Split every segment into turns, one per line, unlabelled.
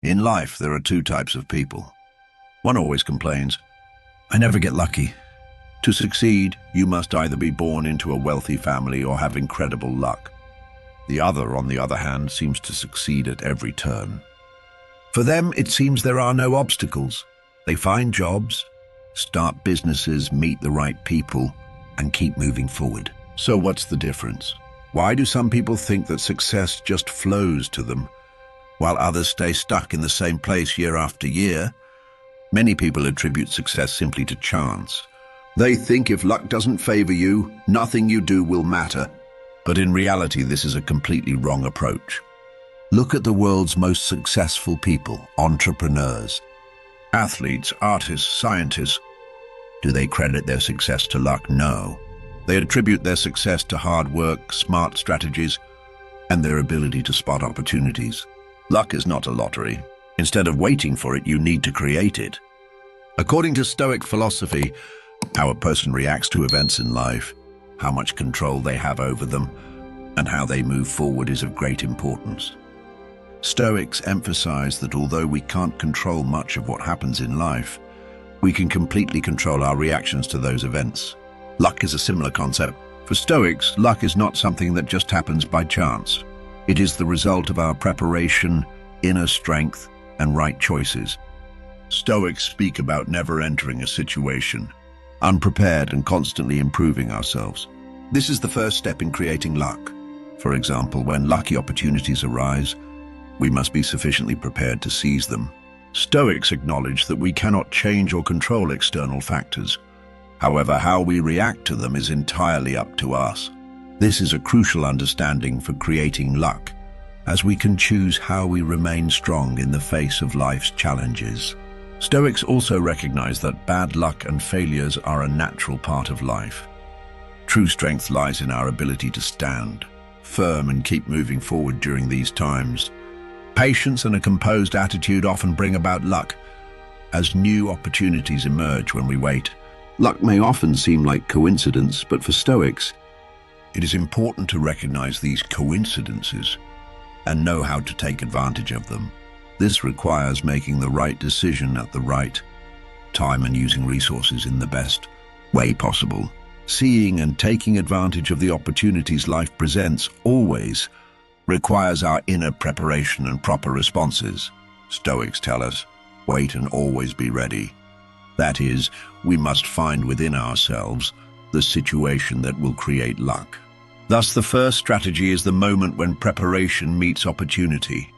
In life, there are two types of people. One always complains, "I never get lucky." To succeed, you must either be born into a wealthy family or have incredible luck. The other, on the other hand, seems to succeed at every turn. For them, it seems there are no obstacles. They find jobs, start businesses, meet the right people, and keep moving forward. So what's the difference? Why do some people think that success just flows to them, while others stay stuck in the same place year after year? Many people attribute success simply to chance. They think if luck doesn't favor you, nothing you do will matter. But in reality, this is a completely wrong approach. Look at the world's most successful people, entrepreneurs, athletes, artists, scientists. Do they credit their success to luck? No. They attribute their success to hard work, smart strategies, and their ability to spot opportunities. Luck is not a lottery. Instead of waiting for it, you need to create it. According to Stoic philosophy, how a person reacts to events in life, how much control they have over them, and how they move forward is of great importance. Stoics emphasize that although we can't control much of what happens in life, we can completely control our reactions to those events. Luck is a similar concept. For Stoics, luck is not something that just happens by chance. It is the result of our preparation, inner strength, and right choices. Stoics speak about never entering a situation unprepared and constantly improving ourselves. This is the first step in creating luck. For example, when lucky opportunities arise, we must be sufficiently prepared to seize them. Stoics acknowledge that we cannot change or control external factors. However, how we react to them is entirely up to us. This is a crucial understanding for creating luck, as we can choose how we remain strong in the face of life's challenges. Stoics also recognize that bad luck and failures are a natural part of life. True strength lies in our ability to stand firm and keep moving forward during these times. Patience and a composed attitude often bring about luck, as new opportunities emerge when we wait. Luck may often seem like coincidence, but for Stoics, it is important to recognize these coincidences and know how to take advantage of them. This requires making the right decision at the right time and using resources in the best way possible. Seeing and taking advantage of the opportunities life presents always requires our inner preparation and proper responses. Stoics tell us, wait and always be ready. That is, we must find within ourselves the situation that will create luck. Thus, the first strategy is the moment when preparation meets opportunity.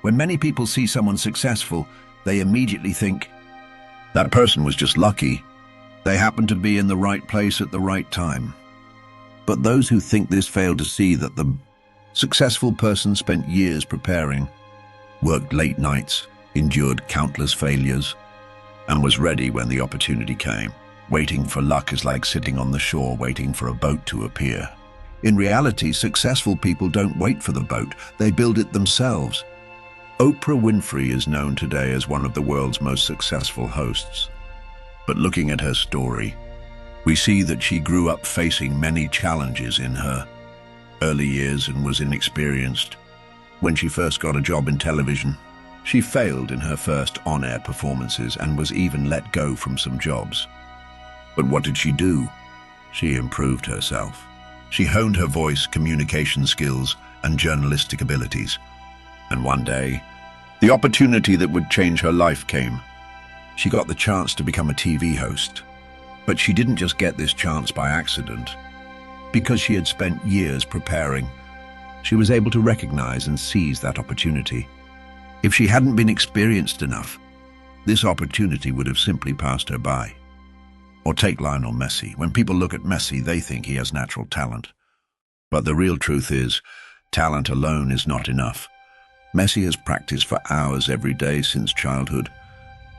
When many people see someone successful, they immediately think, that person was just lucky. They happened to be in the right place at the right time. But those who think this fail to see that the successful person spent years preparing, worked late nights, endured countless failures, and was ready when the opportunity came. Waiting for luck is like sitting on the shore waiting for a boat to appear. In reality, successful people don't wait for the boat, they build it themselves. Oprah Winfrey is known today as one of the world's most successful hosts. But looking at her story, we see that she grew up facing many challenges in her early years and was inexperienced. When she first got a job in television, she failed in her first on-air performances and was even let go from some jobs. But what did she do? She improved herself. She honed her voice, communication skills, and journalistic abilities. And one day, the opportunity that would change her life came. She got the chance to become a TV host. But she didn't just get this chance by accident. Because she had spent years preparing, she was able to recognize and seize that opportunity. If she hadn't been experienced enough, this opportunity would have simply passed her by. Or take Lionel Messi. When people look at Messi, they think he has natural talent. But the real truth is, talent alone is not enough. Messi has practiced for hours every day since childhood,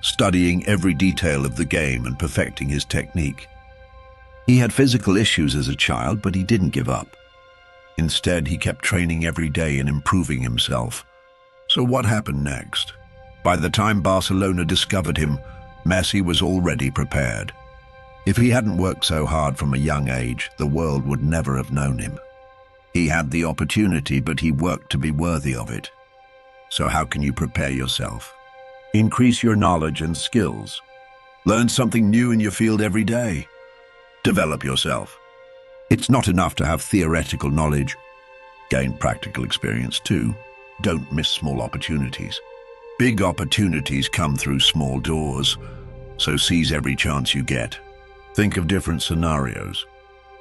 studying every detail of the game and perfecting his technique. He had physical issues as a child, but he didn't give up. Instead, he kept training every day and improving himself. So what happened next? By the time Barcelona discovered him, Messi was already prepared. If he hadn't worked so hard from a young age, the world would never have known him. He had the opportunity, but he worked to be worthy of it. So how can you prepare yourself? Increase your knowledge and skills. Learn something new in your field every day. Develop yourself. It's not enough to have theoretical knowledge. Gain practical experience too. Don't miss small opportunities. Big opportunities come through small doors, so seize every chance you get. Think of different scenarios.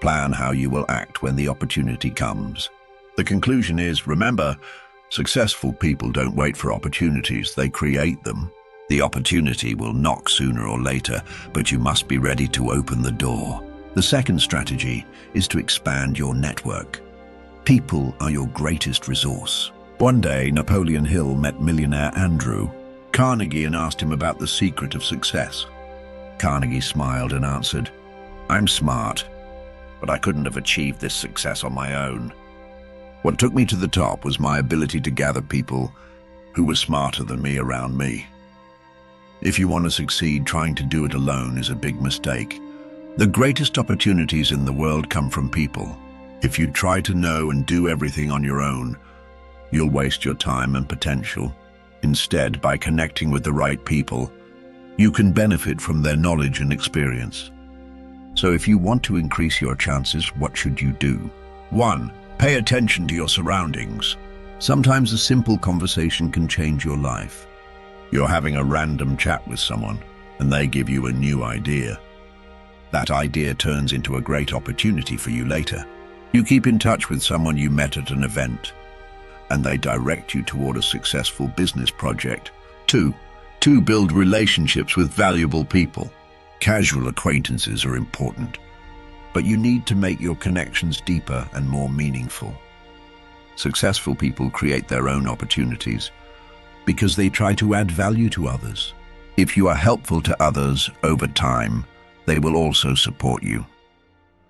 Plan how you will act when the opportunity comes. The conclusion is, remember, successful people don't wait for opportunities, they create them. The opportunity will knock sooner or later, but you must be ready to open the door. The second strategy is to expand your network. People are your greatest resource. One day, Napoleon Hill met millionaire Andrew Carnegie and asked him about the secret of success. Carnegie smiled and answered, "I'm smart, but I couldn't have achieved this success on my own. What took me to the top was my ability to gather people who were smarter than me around me." If you want to succeed, trying to do it alone is a big mistake. The greatest opportunities in the world come from people. If you try to know and do everything on your own, you'll waste your time and potential. Instead, by connecting with the right people, you can benefit from their knowledge and experience. So if you want to increase your chances, what should you do? 1. Pay attention to your surroundings. Sometimes a simple conversation can change your life. You're having a random chat with someone, and they give you a new idea. That idea turns into a great opportunity for you later. You keep in touch with someone you met at an event, and they direct you toward a successful business project. 2. Build relationships with valuable people. Casual acquaintances are important, but you need to make your connections deeper and more meaningful. Successful people create their own opportunities because they try to add value to others. If you are helpful to others over time, they will also support you.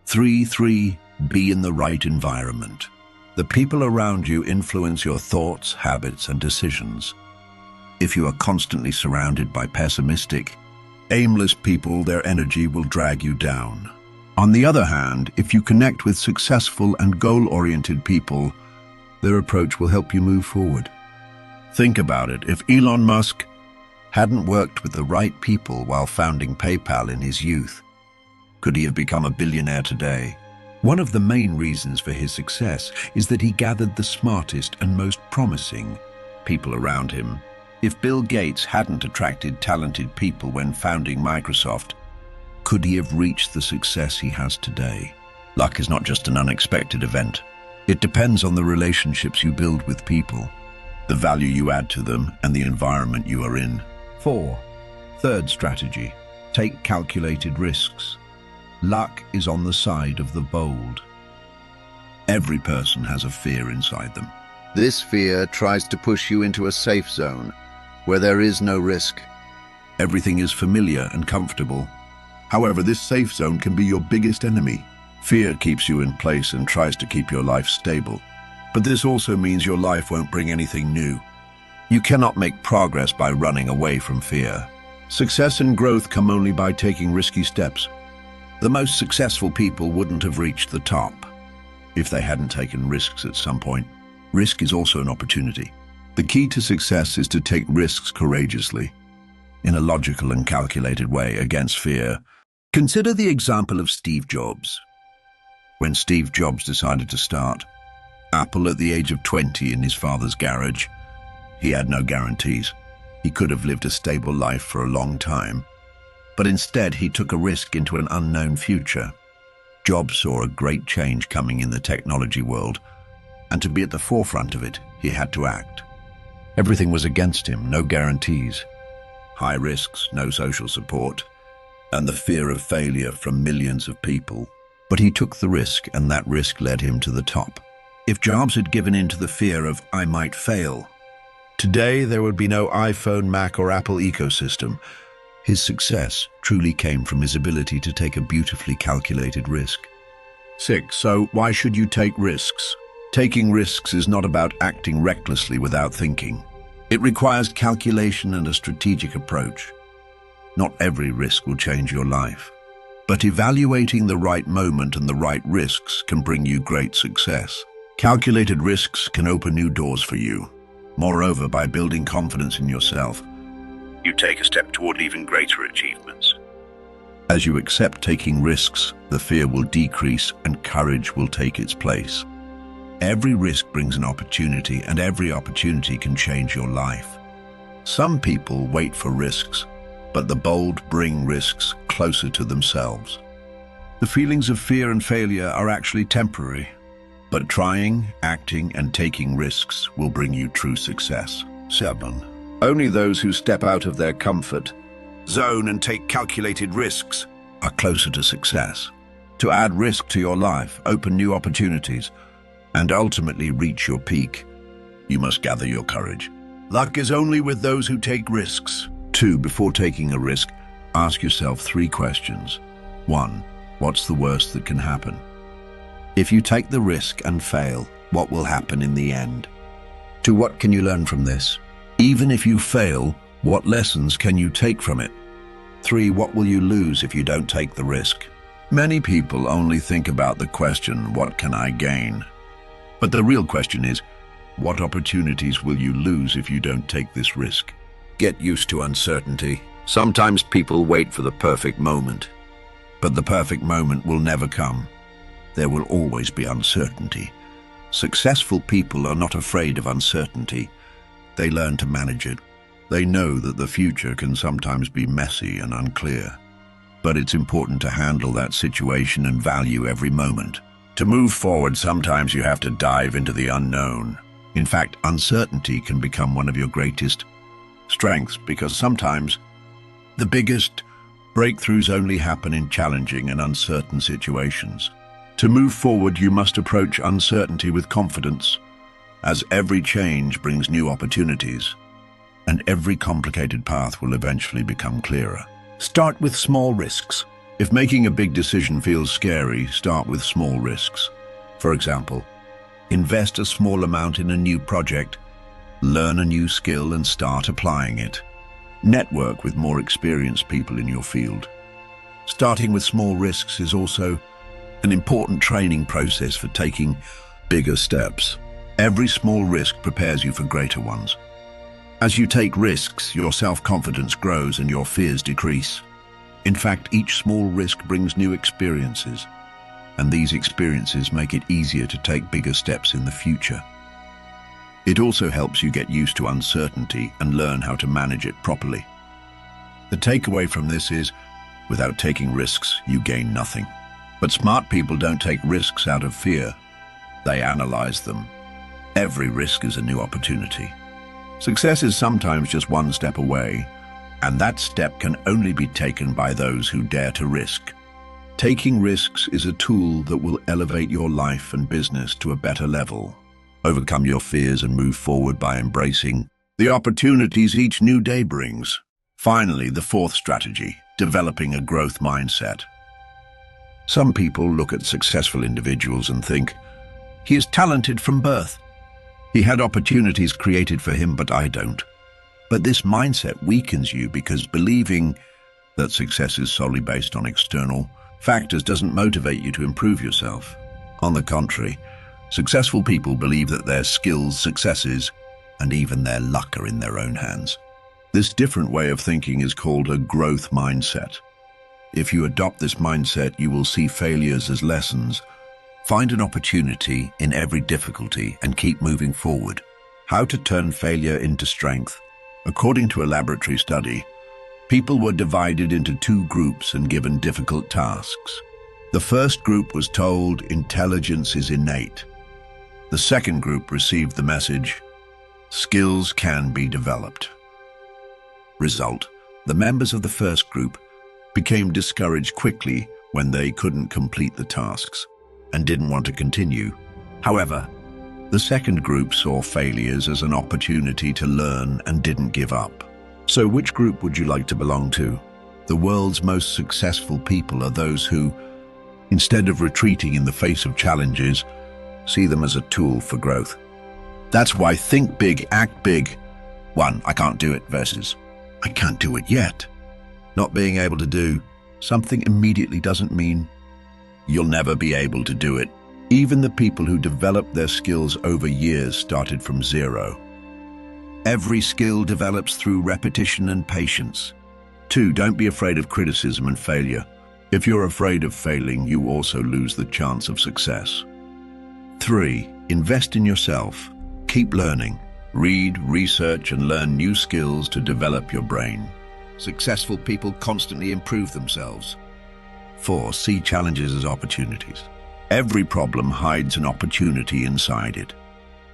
3. Be in the right environment. The people around you influence your thoughts, habits, and decisions. If you are constantly surrounded by pessimistic, aimless people, their energy will drag you down. On the other hand, if you connect with successful and goal-oriented people, their approach will help you move forward. Think about it. If Elon Musk hadn't worked with the right people while founding PayPal in his youth, could he have become a billionaire today? One of the main reasons for his success is that he gathered the smartest and most promising people around him. If Bill Gates hadn't attracted talented people when founding Microsoft, could he have reached the success he has today? Luck is not just an unexpected event. It depends on the relationships you build with people, the value you add to them, and the environment you are in. 4. Third strategy, take calculated risks. Luck is on the side of the bold. Every person has a fear inside them. This fear tries to push you into a safe zone where there is no risk. Everything is familiar and comfortable. However, this safe zone can be your biggest enemy. Fear keeps you in place and tries to keep your life stable. But this also means your life won't bring anything new. You cannot make progress by running away from fear. Success and growth come only by taking risky steps. The most successful people wouldn't have reached the top if they hadn't taken risks at some point. Risk is also an opportunity. The key to success is to take risks courageously, in a logical and calculated way, against fear. Consider the example of Steve Jobs. When Steve Jobs decided to start Apple at the age of 20 in his father's garage, he had no guarantees. He could have lived a stable life for a long time, but instead he took a risk into an unknown future. Jobs saw a great change coming in the technology world, and to be at the forefront of it, he had to act. Everything was against him, no guarantees, high risks, no social support, and the fear of failure from millions of people. But he took the risk, and that risk led him to the top. If Jobs had given in to the fear of, "I might fail," today there would be no iPhone, Mac, or Apple ecosystem. His success truly came from his ability to take a beautifully calculated risk. 6. So why should you take risks? Taking risks is not about acting recklessly without thinking. It requires calculation and a strategic approach. Not every risk will change your life, but evaluating the right moment and the right risks can bring you great success. Calculated risks can open new doors for you. Moreover, by building confidence in yourself, you take a step toward even greater achievements. As you accept taking risks, the fear will decrease and courage will take its place. Every risk brings an opportunity, and every opportunity can change your life. Some people wait for risks, but the bold bring risks closer to themselves. The feelings of fear and failure are actually temporary, but trying, acting, and taking risks will bring you true success. 7. Only those who step out of their comfort zone and take calculated risks are closer to success. To add risk to your life, open new opportunities, and ultimately reach your peak, you must gather your courage. Luck is only with those who take risks. 2. Before taking a risk, ask yourself 3 questions. 1. What's the worst that can happen? If you take the risk and fail, what will happen in the end? 2. What can you learn from this? Even if you fail, what lessons can you take from it? 3. What will you lose if you don't take the risk? Many people only think about the question, what can I gain? But the real question is, what opportunities will you lose if you don't take this risk? Get used to uncertainty. Sometimes people wait for the perfect moment, but the perfect moment will never come. There will always be uncertainty. Successful people are not afraid of uncertainty. They learn to manage it. They know that the future can sometimes be messy and unclear, but it's important to handle that situation and value every moment. To move forward, sometimes you have to dive into the unknown. In fact, uncertainty can become one of your greatest strengths, because sometimes the biggest breakthroughs only happen in challenging and uncertain situations. To move forward, you must approach uncertainty with confidence, as every change brings new opportunities, and every complicated path will eventually become clearer. Start with small risks. If making a big decision feels scary, start with small risks. For example, invest a small amount in a new project, learn a new skill and start applying it. Network with more experienced people in your field. Starting with small risks is also an important training process for taking bigger steps. Every small risk prepares you for greater ones. As you take risks, your self-confidence grows and your fears decrease. In fact, each small risk brings new experiences, and these experiences make it easier to take bigger steps in the future. It also helps you get used to uncertainty and learn how to manage it properly. The takeaway from this is, without taking risks, you gain nothing. But smart people don't take risks out of fear. They analyze them. Every risk is a new opportunity. Success is sometimes just one step away, and that step can only be taken by those who dare to risk. Taking risks is a tool that will elevate your life and business to a better level. Overcome your fears and move forward by embracing the opportunities each new day brings. Finally, the 4th strategy, developing a growth mindset. Some people look at successful individuals and think, he is talented from birth. He had opportunities created for him, but I don't. But this mindset weakens you, because believing that success is solely based on external factors doesn't motivate you to improve yourself. On the contrary, successful people believe that their skills, successes, and even their luck are in their own hands. This different way of thinking is called a growth mindset. If you adopt this mindset, you will see failures as lessons, find an opportunity in every difficulty, and keep moving forward. How to turn failure into strength. According to a laboratory study, people were divided into 2 groups and given difficult tasks. The first group was told intelligence is innate. The second group received the message, skills can be developed. Result: the members of the first group became discouraged quickly when they couldn't complete the tasks and didn't want to continue. However, the second group saw failures as an opportunity to learn and didn't give up. So which group would you like to belong to? The world's most successful people are those who, instead of retreating in the face of challenges, see them as a tool for growth. That's why think big, act big. 1. I can't do it versus I can't do it yet. Not being able to do something immediately doesn't mean you'll never be able to do it. Even the people who developed their skills over years started from zero. Every skill develops through repetition and patience. 2. Don't be afraid of criticism and failure. If you're afraid of failing, you also lose the chance of success. 3. Invest in yourself. Keep learning. Read, research, and learn new skills to develop your brain. Successful people constantly improve themselves. 4. See challenges as opportunities. Every problem hides an opportunity inside it.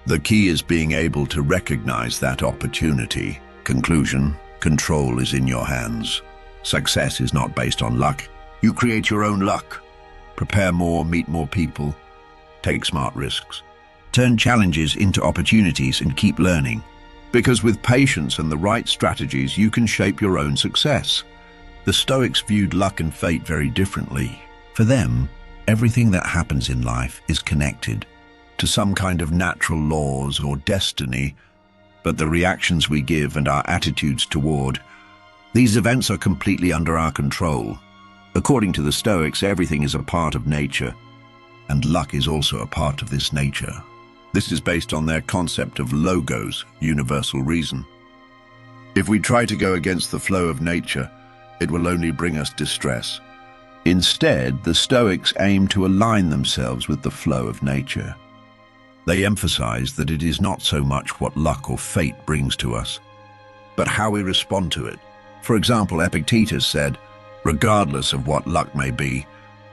The key is being able to recognize that opportunity. Conclusion: control is in your hands. Success is not based on luck. You create your own luck. Prepare more, meet more people, take smart risks. Turn challenges into opportunities and keep learning. Because with patience and the right strategies, you can shape your own success. The Stoics viewed luck and fate very differently. For them, everything that happens in life is connected to some kind of natural laws or destiny, but the reactions we give and our attitudes toward these events are completely under our control. According to the Stoics, everything is a part of nature, and luck is also a part of this nature. This is based on their concept of logos, universal reason. If we try to go against the flow of nature, it will only bring us distress. Instead, the Stoics aim to align themselves with the flow of nature. They emphasize that it is not so much what luck or fate brings to us, but how we respond to it. For example, Epictetus said, "Regardless of what luck may be,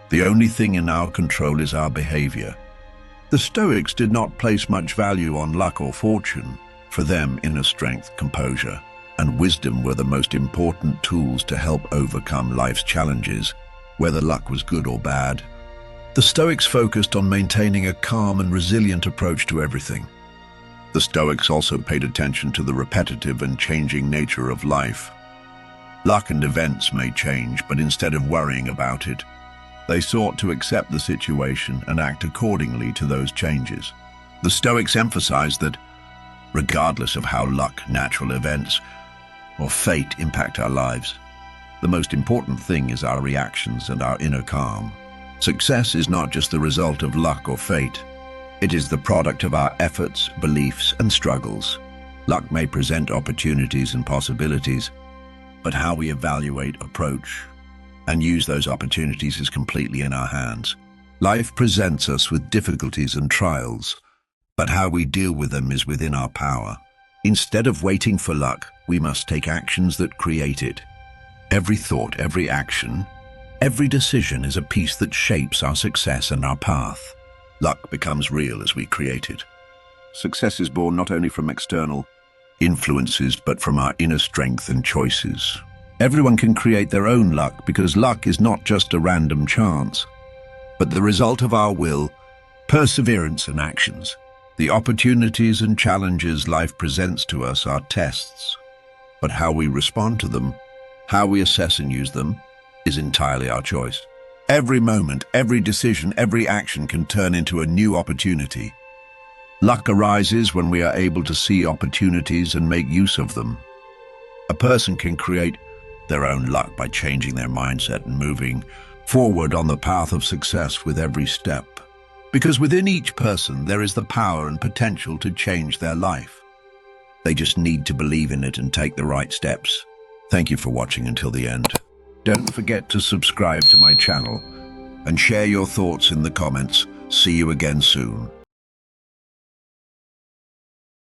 the only thing in our control is our behavior." The Stoics did not place much value on luck or fortune. For them, inner strength, composure, and wisdom were the most important tools to help overcome life's challenges, whether luck was good or bad. The Stoics focused on maintaining a calm and resilient approach to everything. The Stoics also paid attention to the repetitive and changing nature of life. Luck and events may change, but instead of worrying about it, they sought to accept the situation and act accordingly to those changes. The Stoics emphasized that, regardless of how luck, natural events, or fate impact our lives, the most important thing is our reactions and our inner calm. Success is not just the result of luck or fate. It is the product of our efforts, beliefs, and struggles. Luck may present opportunities and possibilities, but how we evaluate, approach, and use those opportunities is completely in our hands. Life presents us with difficulties and trials, but how we deal with them is within our power. Instead of waiting for luck, we must take actions that create it. Every thought, every action, every decision is a piece that shapes our success and our path. Luck becomes real as we create it. Success is born not only from external influences, but from our inner strength and choices. Everyone can create their own luck because luck is not just a random chance, but the result of our will, perseverance, and actions. The opportunities and challenges life presents to us are tests, but how we respond to them, how we assess and use them, is entirely our choice. Every moment, every decision, every action can turn into a new opportunity. Luck arises when we are able to see opportunities and make use of them. A person can create their own luck by changing their mindset and moving forward on the path of success with every step. Because within each person, there is the power and potential to change their life. They just need to believe in it and take the right steps. Thank you for watching until the end. Don't forget to subscribe to my channel and share your thoughts in the comments. See you again soon.